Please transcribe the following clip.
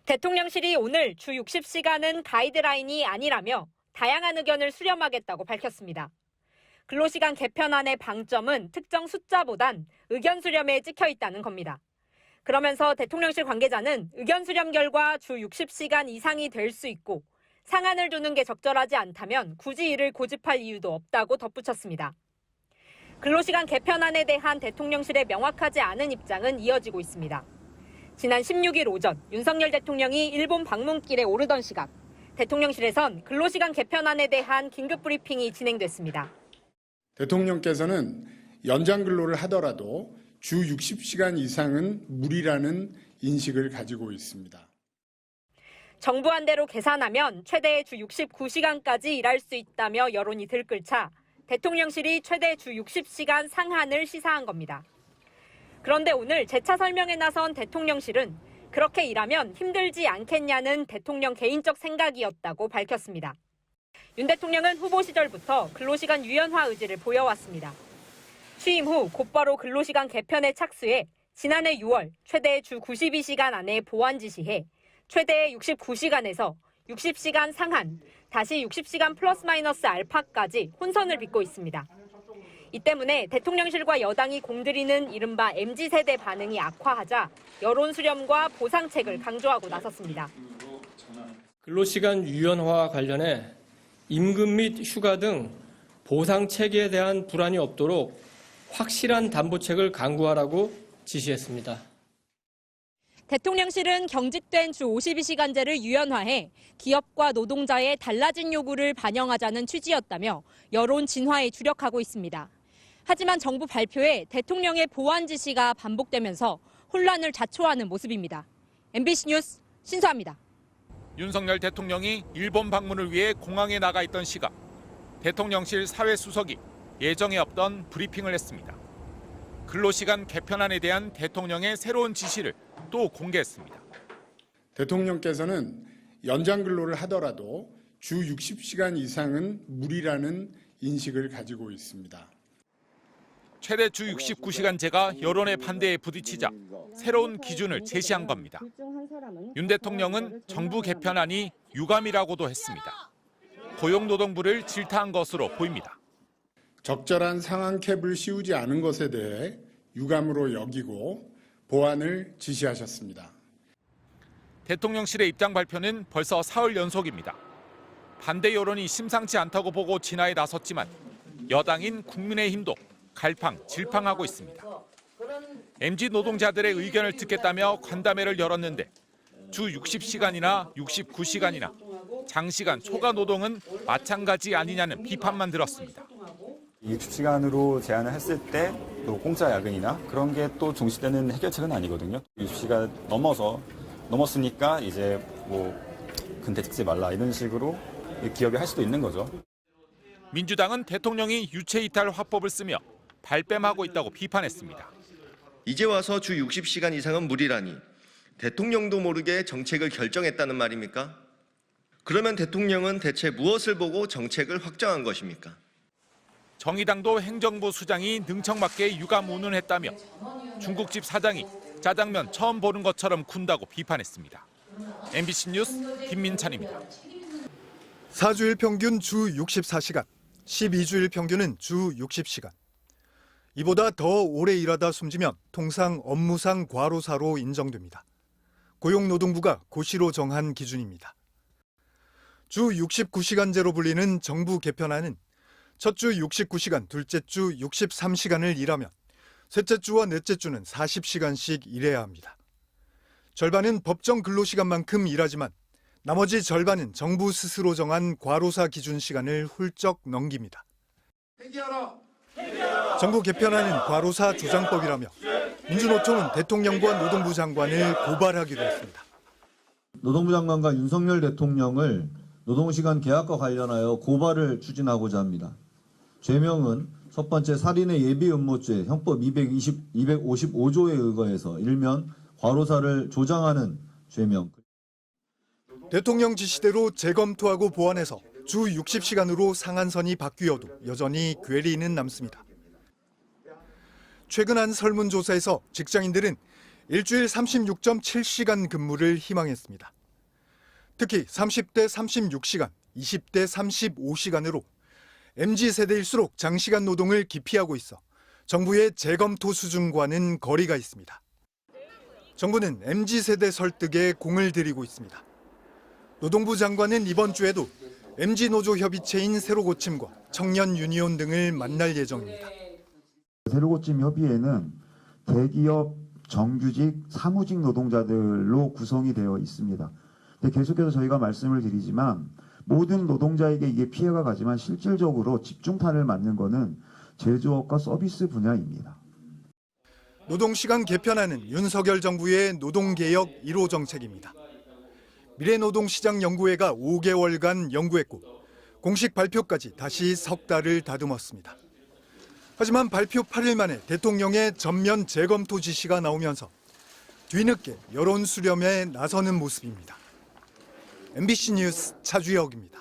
대통령실이 오늘 주 60시간은 가이드라인이 아니라며 다양한 의견을 수렴하겠다고 밝혔습니다. 근로시간 개편안의 방점은 특정 숫자보단 의견 수렴에 찍혀 있다는 겁니다. 그러면서 대통령실 관계자는 의견 수렴 결과 주 60시간 이상이 될 수 있고 상한을 두는 게 적절하지 않다면 굳이 이를 고집할 이유도 없다고 덧붙였습니다. 근로시간 개편안에 대한 대통령실의 명확하지 않은 입장은 이어지고 있습니다. 지난 16일 오전 윤석열 대통령이 일본 방문길에 오르던 시각 대통령실에선 근로시간 개편안에 대한 긴급 브리핑이 진행됐습니다. 대통령께서는 연장 근로를 하더라도 주 60시간 이상은 무리라는 인식을 가지고 있습니다. 정부안대로 계산하면 최대 주 69시간까지 일할 수 있다며 여론이 들끓자 대통령실이 최대 주 60시간 상한을 시사한 겁니다. 그런데 오늘 재차 설명에 나선 대통령실은 그렇게 일하면 힘들지 않겠냐는 대통령 개인적 생각이었다고 밝혔습니다. 윤 대통령은 후보 시절부터 근로시간 유연화 의지를 보여왔습니다. 취임 후 곧바로 근로시간 개편에 착수해 지난해 6월 최대 주 92시간 안에 보완 지시해 최대 69시간에서 60시간 상한, 다시 60시간 플러스 마이너스 알파까지 혼선을 빚고 있습니다. 이 때문에 대통령실과 여당이 공들이는 이른바 MZ세대 반응이 악화하자 여론 수렴과 보상책을 강조하고 나섰습니다. 근로시간 유연화와 관련해 임금 및 휴가 등 보상 체계에 대한 불안이 없도록 확실한 담보책을 강구하라고 지시했습니다. 대통령실은 경직된 주 52시간제를 유연화해 기업과 노동자의 달라진 요구를 반영하자는 취지였다며 여론 진화에 주력하고 있습니다. 하지만 정부 발표에 대통령의 보완 지시가 반복되면서 혼란을 자초하는 모습입니다. MBC 뉴스 신수아입니다. 윤석열 대통령이 일본 방문을 위해 공항에 나가 있던 시각, 대통령실 사회수석이 예정에 없던 브리핑을 했습니다. 근로시간 개편안에 대한 대통령의 새로운 지시를 또 공개했습니다. 대통령께서는 연장 근로를 하더라도 주 60시간 이상은 무리라는 인식을 가지고 있습니다. 최대 주 69시간제가 여론의 반대에 부딪히자 새로운 기준을 제시한 겁니다. 윤 대통령은 정부 개편안이 유감이라고도 했습니다. 고용노동부를 질타한 것으로 보입니다. 적절한 상한 캡을 씌우지 않은 것에 대해 유감으로 여기고 보완을 지시하셨습니다. 대통령실의 입장 발표는 벌써 사흘 연속입니다. 반대 여론이 심상치 않다고 보고 진화에 나섰지만 여당인 국민의힘도 갈팡질팡하고 있습니다. MZ 노동자들의 의견을 듣겠다며 간담회를 열었는데 주 60시간이나 69시간이나 장시간 초과 노동은 마찬가지 아니냐는 비판만 들었습니다. 60시간으로 제한을 했을 때 또 공짜 야근이나 그런 게 또 중시되는 해결책은 아니거든요. 60시간 넘었으니까 이제 뭐 근태 찍지 말라 이런 식으로 기업이 할 수도 있는 거죠. 민주당은 대통령이 유체이탈 화법을 쓰며 발뺌하고 있다고 비판했습니다. 이제 와서 주 60시간 이상은 무리라니 대통령도 모르게 정책을 결정했다는 말입니까? 그러면 대통령은 대체 무엇을 보고 정책을 확정한 것입니까? 정의당도 행정부 수장이 능청맞게 유감 운운했다며 중국집 사장이 짜장면 처음 보는 것처럼 군다고 비판했습니다. MBC 뉴스 김민찬입니다. 4주일 평균 주 64시간, 12주일 평균은 주 60시간. 이보다 더 오래 일하다 숨지면 통상 업무상 과로사로 인정됩니다. 고용노동부가 고시로 정한 기준입니다. 주 69시간제로 불리는 정부 개편안은 첫 주 69시간, 둘째 주 63시간을 일하면 셋째 주와 넷째 주는 40시간씩 일해야 합니다. 절반은 법정 근로시간만큼 일하지만 나머지 절반은 정부 스스로 정한 과로사 기준 시간을 훌쩍 넘깁니다. 정부 개편안은 과로사 조장법이라며 민주노총은 대통령과 노동부 장관을 고발하기로 했습니다. 노동부 장관과 윤석열 대통령을 노동시간 계약과 관련하여 고발을 추진하고자 합니다. 죄명은 첫 번째 살인의 예비음모죄 형법 255조에 의거해서 일면 과로사를 조장하는 죄명. 대통령 지시대로 재검토하고 보완해서 주 60시간으로 상한선이 바뀌어도 여전히 괴리는 남습니다. 최근 한 설문조사에서 직장인들은 일주일 36.7시간 근무를 희망했습니다. 특히 30대 36시간, 20대 35시간으로 MZ세대일수록 장시간 노동을 기피하고 있어 정부의 재검토 수준과는 거리가 있습니다. 정부는 MZ세대 설득에 공을 들이고 있습니다. 노동부 장관은 이번 주에도 MZ노조협의체인 새로고침과 청년 유니온 등을 만날 예정입니다. 새로고침 협의회는 대기업, 정규직, 사무직 노동자들로 구성이 되어 있습니다. 근데 계속해서 저희가 말씀을 드리지만 모든 노동자에게 이게 피해가 가지만 실질적으로 집중탄을 맞는 것은 제조업과 서비스 분야입니다. 노동시간 개편안은 윤석열 정부의 노동개혁 1호 정책입니다. 미래노동시장연구회가 5개월간 연구했고 공식 발표까지 다시 석 달을 다듬었습니다. 하지만 발표 8일 만에 대통령의 전면 재검토 지시가 나오면서 뒤늦게 여론 수렴에 나서는 모습입니다. MBC 뉴스 차주혁입니다.